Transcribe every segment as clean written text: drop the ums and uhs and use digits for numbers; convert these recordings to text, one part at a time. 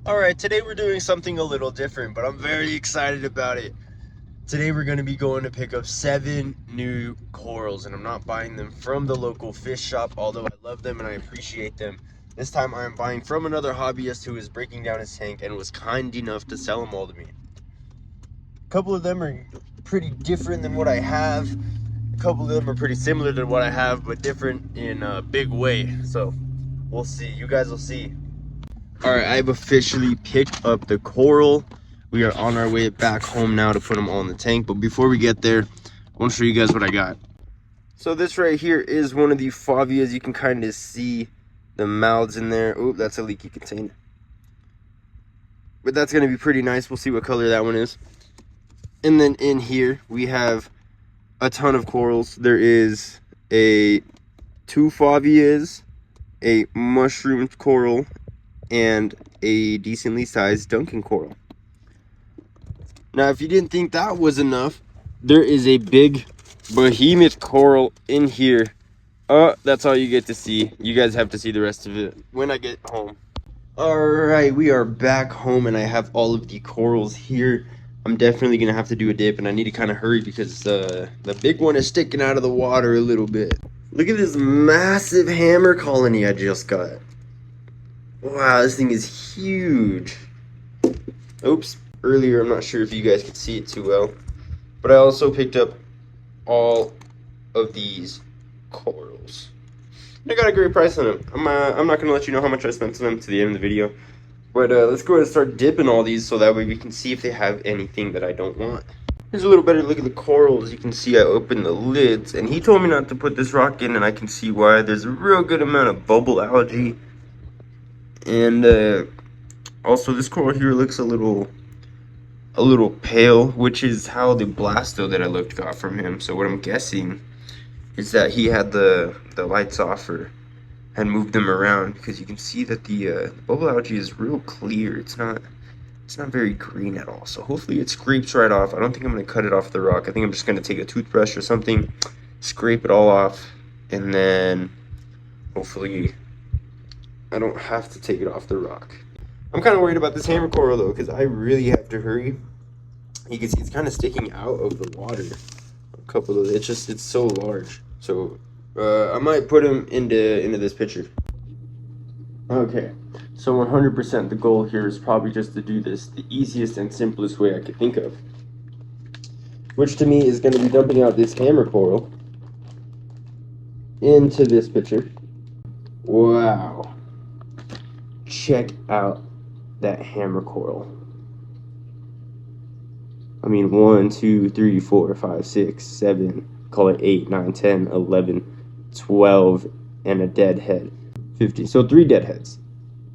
Alright, today we're doing something a little different, but I'm very excited about it. Today we're going to be going to pick up 7 new corals, and I'm not buying them from the local fish shop, although I love them and I appreciate them. This time I am buying from another hobbyist who is breaking down his tank and was kind enough to sell them all to me. A couple of them are pretty different than what I have. A couple of them are pretty similar to what I have, but different in a big way. So, we'll see. You guys will see. Alright, I've officially picked up the coral. We are on our way back home now to put them all in the tank. But before we get there, I want to show you guys what I got. So this right here is one of the Favias. You can kind of see the mouths in there. Oh, that's a leaky container. But that's going to be pretty nice. We'll see what color that one is. And then in here, we have a ton of corals. There is two Favias, a mushroom coral, and a decently sized Duncan coral. Now, if you didn't think that was enough, there is a big behemoth coral in here. That's all you get to see. You guys have to see the rest of it when I get home. Alright, we are back home and I have all of the corals here. I'm definitely going to have to do a dip, and I need to kind of hurry because the big one is sticking out of the water a little bit. Look at this massive hammer colony I just got. Wow, this thing is huge. Oops. Earlier, I'm not sure if you guys could see it too well, but I also picked up all of these corals. I got a great price on them. I'm not going to let you know how much I spent on them to the end of the video, but let's go ahead and start dipping all these so that way we can see if they have anything that I don't want. Here's a little better look at the corals. You can see I opened the lids, and he told me not to put this rock in, and I can see why. There's a real good amount of bubble algae, and also this coral here looks a little pale, which is how the blasto that I looked got from him. So what I'm guessing is that he had the lights off or had moved them around, because you can see that the bubble algae is real clear. It's not very green at all. So hopefully it scrapes right off. I don't think I'm going to cut it off the rock. I think I'm just going to take a toothbrush or something, scrape it all off, and then hopefully I don't have to take it off the rock. I'm kind of worried about this hammer coral though, because I really have to hurry. You can see it's kind of sticking out of the water. A couple of it's so large. So I might put him into this picture. Okay, so 100% the goal here is probably just to do this the easiest and simplest way I could think of, which to me is going to be dumping out this hammer coral into this pitcher. Wow, check out that hammer coral. I mean, 1, 2, 3, 4, 5, 6, 7, call it 8, 9, 10, 11, 12, and a dead head. 50. So 3 dead heads.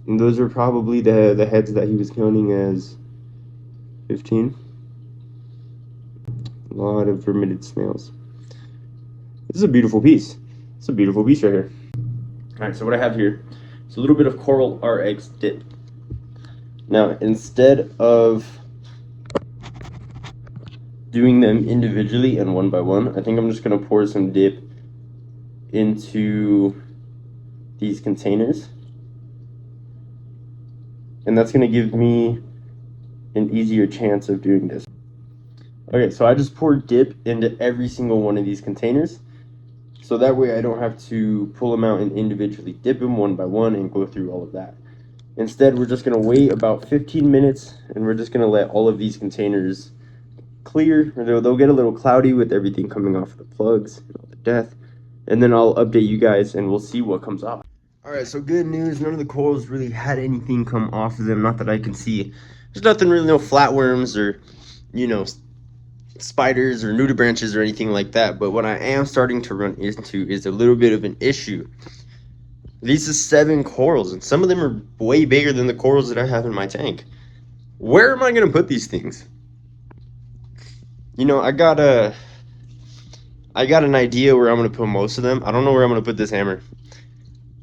And those are probably the heads that he was counting as 15. A lot of vermitid snails. This is a beautiful piece. It's a beautiful piece right here. Alright, so what I have here is a little bit of Coral RX dip. Now, instead of doing them individually and one by one, I think I'm just going to pour some dip into these containers. And that's going to give me an easier chance of doing this. Okay, so I just poured dip into every single one of these containers. So that way I don't have to pull them out and individually dip them one by one and go through all of that. Instead, we're just going to wait about 15 minutes, and we're just going to let all of these containers clear. They'll get a little cloudy with everything coming off the plugs and all the death. And then I'll update you guys, and we'll see what comes off. Alright, so good news. None of the corals really had anything come off of them. Not that I can see. There's nothing really, no flatworms or, spiders or nudibranches or anything like that. But what I am starting to run into is a little bit of an issue. These are 7 corals, and some of them are way bigger than the corals that I have in my tank. Where am I going to put these things? I got an idea where I'm going to put most of them. I don't know where I'm going to put this hammer.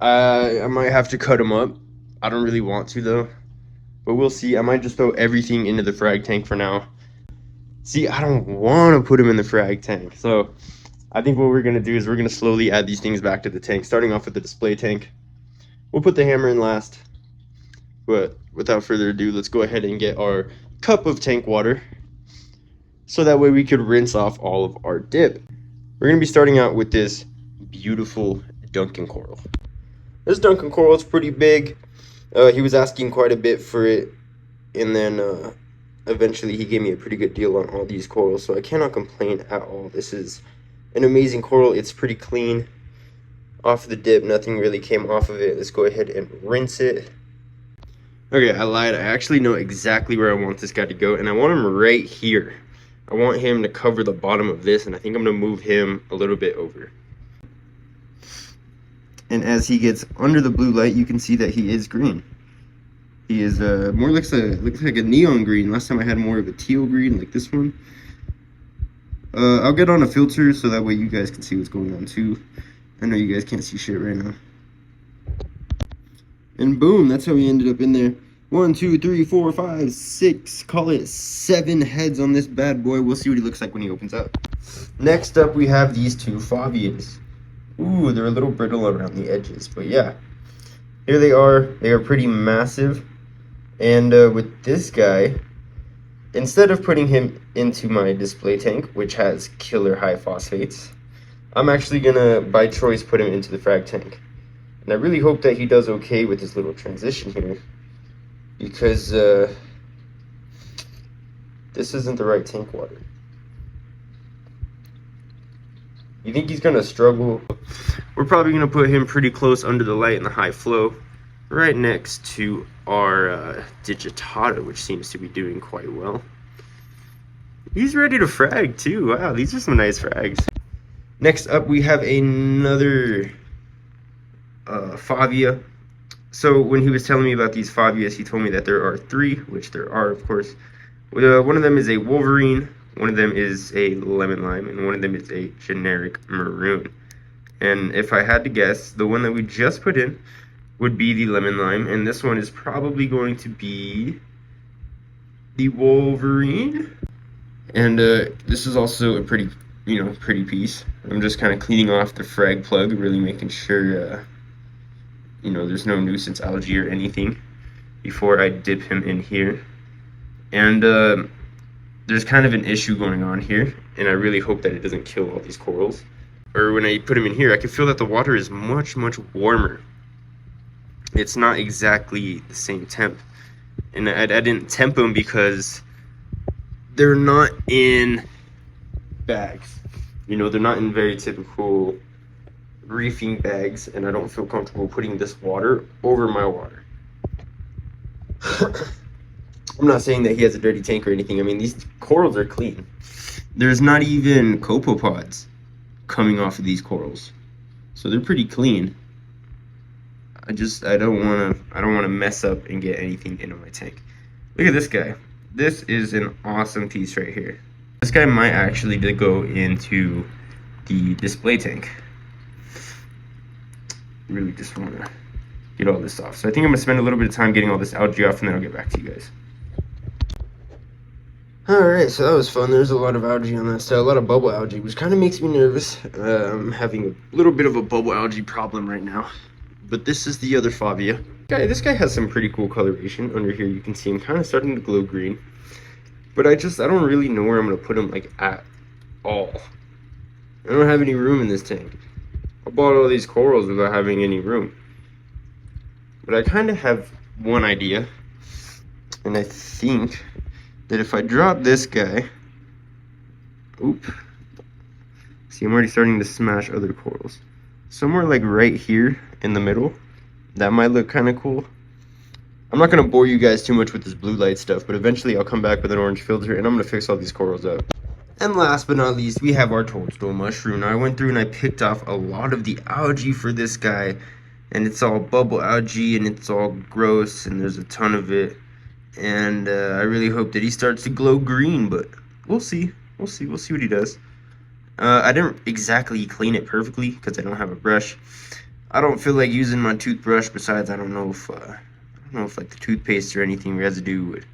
I might have to cut them up. I don't really want to though, but we'll see. I might just throw everything into the frag tank for now. See, I don't want to put them in the frag tank, so I think what we're going to do is we're going to slowly add these things back to the tank, starting off with the display tank. We'll put the hammer in last, but without further ado, let's go ahead and get our cup of tank water, so that way we could rinse off all of our dip. We're going to be starting out with this beautiful Duncan coral. This Duncan coral is pretty big. He was asking quite a bit for it, and then eventually he gave me a pretty good deal on all these corals, so I cannot complain at all. This is an amazing coral. It's pretty clean off the dip. Nothing really came off of it. Let's go ahead and rinse it. Okay, I lied. I actually know exactly where I want this guy to go, and I want him right here. I want him to cover the bottom of this, and I think I'm going to move him a little bit over. And as he gets under the blue light, you can see that he is green. He is more looks like a neon green. Last time I had more of a teal green, like this one. I'll get on a filter so that way you guys can see what's going on too. I know you guys can't see shit right now. And boom, that's how we ended up in there. 1, 2, 3, 4, 5, 6, call it 7 heads on this bad boy. We'll see what he looks like when he opens up. Next up, we have these 2 Favias. Ooh, they're a little brittle around the edges, but yeah. Here they are. They are pretty massive. And with this guy, instead of putting him into my display tank, which has killer high phosphates, I'm actually gonna, by choice, put him into the frag tank. And I really hope that he does okay with this little transition here, because this isn't the right tank water. You think he's gonna struggle? We're probably gonna put him pretty close under the light and the high flow, right next to our digitata, which seems to be doing quite well. He's ready to frag too. Wow, these are some nice frags. Next up, we have another Favia. So when he was telling me about these Favias, he told me that there are 3, which there are, of course. One of them is a Wolverine, one of them is a Lemon Lime, and one of them is a generic Maroon. And if I had to guess, the one that we just put in would be the Lemon Lime, and this one is probably going to be the Wolverine. And this is also a pretty piece. I'm just kind of cleaning off the frag plug, really making sure there's no nuisance algae or anything before I dip him in here. And there's kind of an issue going on here, and I really hope that it doesn't kill all these corals. Or when I put him in here, I can feel that the water is much, much warmer. It's not exactly the same temp. And I didn't temp them because they're not in bags. They're not in very typical reefing bags, and I don't feel comfortable putting this water over my water. I'm not saying that he has a dirty tank or anything. I mean, these corals are clean. There's not even copepods coming off of these corals, so they're pretty clean. I don't want to mess up and get anything into my tank. Look at this guy. This is an awesome piece right here. This guy might actually go into the display tank. Really just want to get all this off. So I think I'm going to spend a little bit of time getting all this algae off, and then I'll get back to you guys. Alright, so that was fun. There's a lot of algae on that side, a lot of bubble algae, which kind of makes me nervous. I'm having a little bit of a bubble algae problem right now. But this is the other Favia. This guy has some pretty cool coloration. Under here you can see him kind of starting to glow green. But I don't really know where I'm going to put him, at all. I don't have any room in this tank. I bought all these corals without having any room. But I kind of have one idea. And I think that if I drop this guy... Oop. See, I'm already starting to smash other corals. Somewhere right here in the middle. That might look kind of cool. I'm not going to bore you guys too much with this blue light stuff, but eventually I'll come back with an orange filter and I'm going to fix all these corals up. And last but not least, we have our toadstool mushroom. Now I went through and I picked off a lot of the algae for this guy, and it's all bubble algae and it's all gross and there's a ton of it. And I really hope that he starts to glow green, but we'll see. We'll see what he does. I didn't exactly clean it perfectly because I don't have a brush. I don't feel like using my toothbrush. Besides, I don't know if the toothpaste or anything residue would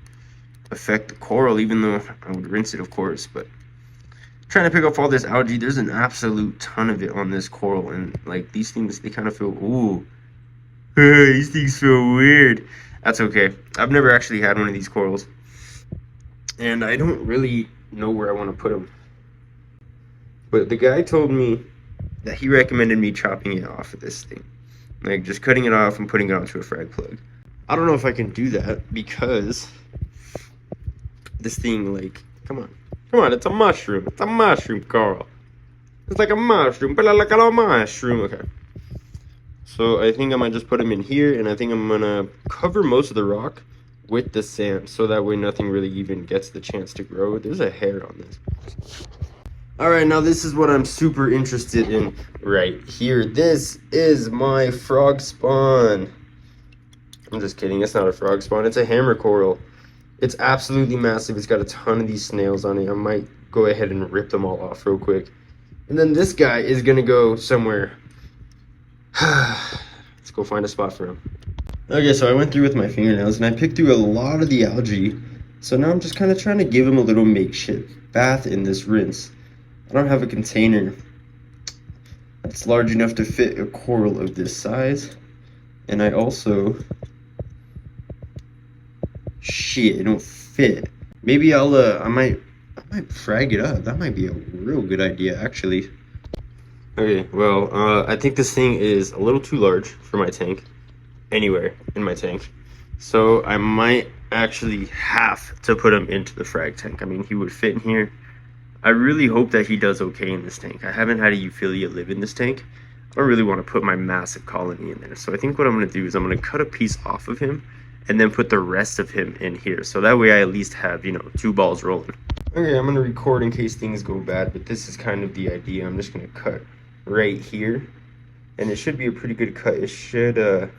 affect the coral, even though I would rinse it, of course. But trying to pick up all this algae, there's an absolute ton of it on this coral, and these things, they kind of feel, ooh, these things feel weird. That's okay. I've never actually had one of these corals, and I don't really know where I want to put them. But the guy told me that he recommended me chopping it off of this thing. Like, just cutting it off and putting it onto a frag plug. I don't know if I can do that because this thing, like, come on, it's a mushroom. It's a mushroom, Carl. It's like a mushroom, but like a mushroom. Okay. So I think I might just put them in here, and I think I'm gonna cover most of the rock with the sand, so that way nothing really even gets the chance to grow. There's a hair on this. Alright, now this is what I'm super interested in right here. This is my frog spawn. I'm just kidding, it's not a frog spawn, it's a hammer coral. It's absolutely massive. It's got a ton of these snails on it. I might go ahead and rip them all off real quick. And then this guy is gonna go somewhere. Let's go find a spot for him. Okay, so I went through with my fingernails and I picked through a lot of the algae. So now I'm just kind of trying to give him a little makeshift bath in this rinse. I don't have a container that's large enough to fit a coral of this size. And I also... Shit, it don't fit. Maybe I might frag it up. That might be a real good idea, actually. Okay, well, I think this thing is a little too large for my tank. Anywhere in my tank. So I might actually have to put him into the frag tank. I mean, he would fit in here. I really hope that he does okay in this tank. I haven't had a euphyllia live in this tank. I don't really want to put my massive colony in there. So I think what I'm going to do is I'm going to cut a piece off of him and then put the rest of him in here. So that way I at least have, you know, 2 balls rolling. Okay, I'm going to record in case things go bad, but this is kind of the idea. I'm just going to cut right here. And it should be a pretty good cut. It should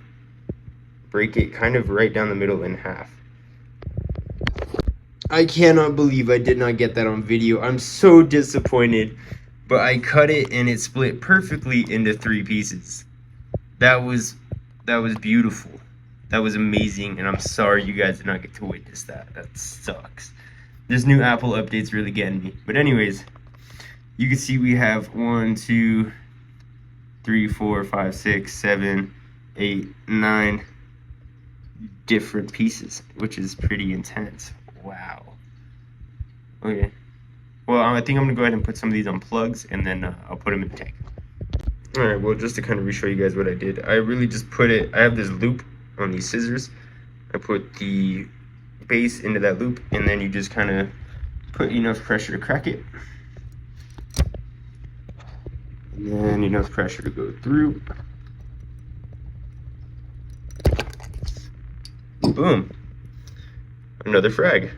break it kind of right down the middle in half. I cannot believe I did not get that on video. I'm so disappointed. But I cut it and it split perfectly into 3 pieces. That was beautiful. That was amazing, and I'm sorry you guys did not get to witness that. That sucks. This new Apple update's really getting me. But anyways, you can see we have 1, 2, 3, 4, 5, 6, 7, 8, 9 different pieces, which is pretty intense. Wow. Okay. Well, I think I'm going to go ahead and put some of these on plugs, and then I'll put them in the tank. Alright, well, just to kind of re-show you guys what I did, I really just put it, I have this loop on these scissors. I put the base into that loop, and then you just kind of put enough pressure to crack it. And then enough pressure to go through. Boom. Another frag.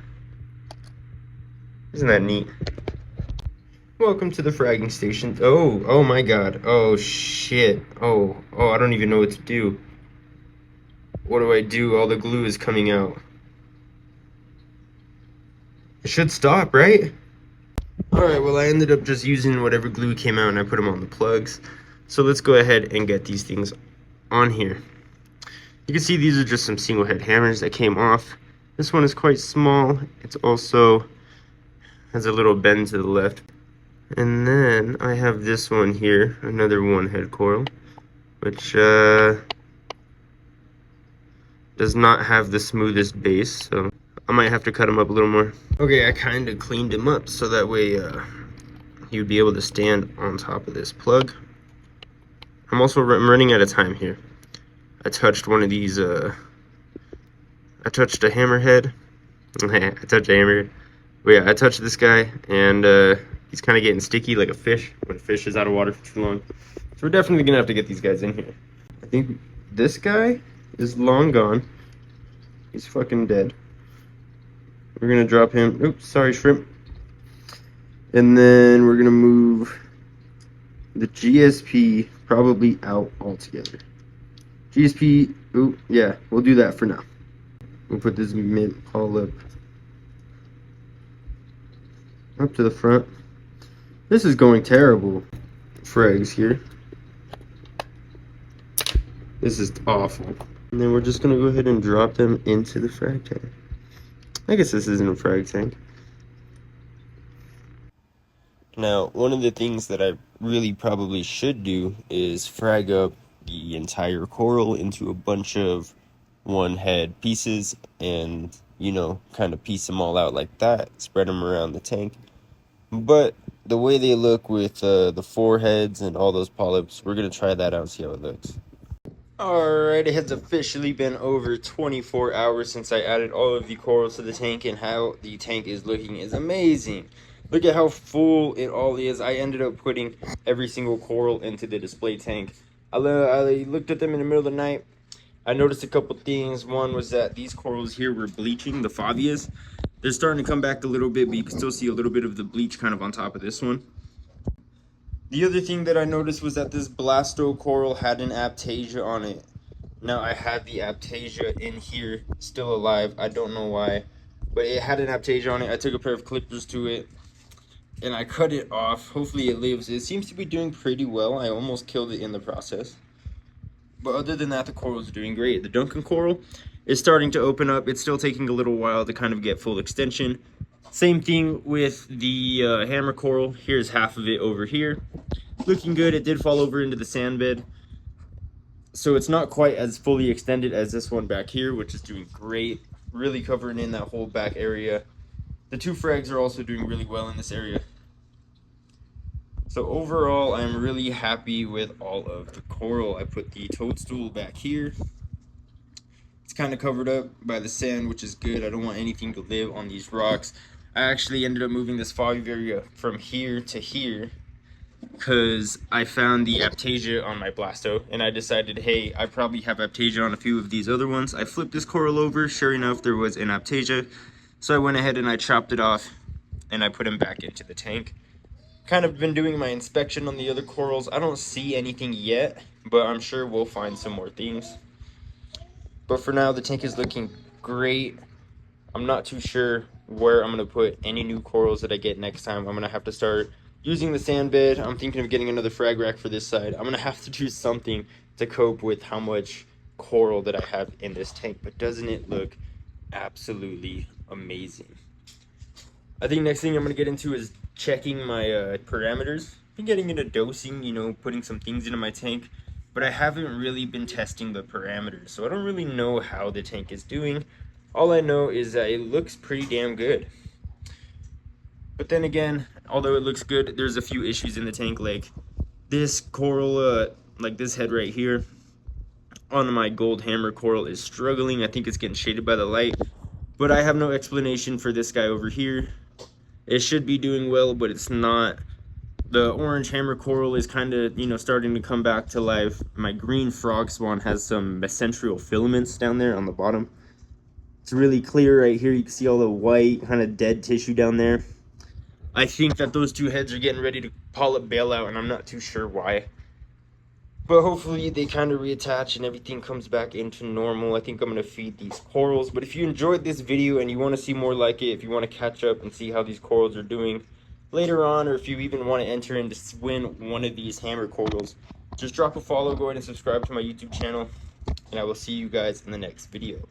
Isn't that neat? Welcome to the fragging station. Oh my god. Oh shit. Oh, I don't even know what to do. What do I do? All the glue is coming out. It should stop, right? Alright, well I ended up just using whatever glue came out and I put them on the plugs. So let's go ahead and get these things on here. You can see these are just some single head hammers that came off. This one is quite small. It's also has a little bend to the left. And then I have this one here, another 1-head coral, which does not have the smoothest base, so I might have to cut him up a little more. Okay, I kind of cleaned him up so that way he would be able to stand on top of this plug. I'm also running out of time here. I touched one of these, I touched a hammerhead. I touched a hammerhead. But yeah, I touched this guy, and he's kind of getting sticky like a fish when a fish is out of water for too long. So we're definitely going to have to get these guys in here. I think this guy is long gone. He's fucking dead. We're going to drop him. Oops, sorry, shrimp. And then we're going to move the GSP probably out altogether. GSP, ooh, yeah, we'll do that for now. We'll put this mint all up to the front. This is going terrible. Frags here. This is awful. And then we're just gonna go ahead and drop them into the frag tank. I guess this isn't a frag tank. Now, one of the things that I really probably should do is frag up the entire coral into a bunch of one head pieces and, you know, kind of piece them all out like that, spread them around the tank. But the way they look with the four heads and all those polyps, we're going to try that out and see how it looks. Alright, it has officially been over 24 hours since I added all of the corals to the tank, and how the tank is looking is amazing. Look at how full it all is. I ended up putting every single coral into the display tank. I looked at them in the middle of the night. I noticed a couple things. One was that these corals here were bleaching, the Favias. They're starting to come back a little bit, but you can still see a little bit of the bleach kind of on top of this one. The other thing that I noticed was that this Blasto coral had an Aiptasia on it. Now, I had the Aiptasia in here, still alive. I don't know why, but it had an Aiptasia on it. I took a pair of clippers to it, and I cut it off. Hopefully it lives. It seems to be doing pretty well. I almost killed it in the process. But other than that, the corals are doing great. The Duncan coral is starting to open up. It's still taking a little while to kind of get full extension. Same thing with the hammer coral. Here's half of it over here. Looking good. It did fall over into the sand bed. So it's not quite as fully extended as this one back here, which is doing great. Really covering in that whole back area. The two frags are also doing really well in this area. So overall, I'm really happy with all of the coral. I put the toadstool back here. It's kind of covered up by the sand, which is good. I don't want anything to live on these rocks. I actually ended up moving this Favivaria from here to here because I found the Aiptasia on my Blasto, and I decided, hey, I probably have Aiptasia on a few of these other ones. I flipped this coral over. Sure enough, there was an Aiptasia. So I went ahead and I chopped it off, and I put him back into the tank. Kind of been doing my inspection on the other corals. I don't see anything yet, but I'm sure we'll find some more things. But for now, the tank is looking great. I'm not too sure where I'm going to put any new corals that I get next time. I'm going to have to start using the sand bed. I'm thinking of getting another frag rack for this side. I'm going to have to do something to cope with how much coral that I have in this tank. But doesn't it look absolutely amazing? I think next thing I'm going to get into is checking my parameters. I've been getting into dosing, you know, putting some things into my tank, but I haven't really been testing the parameters, so I don't really know how the tank is doing. All I know is that it looks pretty damn good. But then again, although it looks good, there's a few issues in the tank, like this coral, like this head right here on my gold hammer coral is struggling. I think it's getting shaded by the light, but I have no explanation for this guy over here. It should be doing well, but it's not. The orange hammer coral is kind of, you know, starting to come back to life. My green frog swan has some mesenterial filaments down there on the bottom. It's really clear right here. You can see all the white kind of dead tissue down there. I think that those two heads are getting ready to polyp bail out, and I'm not too sure why. But hopefully they kind of reattach and everything comes back into normal. I think I'm going to feed these corals. But if you enjoyed this video and you want to see more like it, if you want to catch up and see how these corals are doing later on, or if you even want to enter in to win one of these hammer corals, just drop a follow, go ahead and subscribe to my YouTube channel, and I will see you guys in the next video.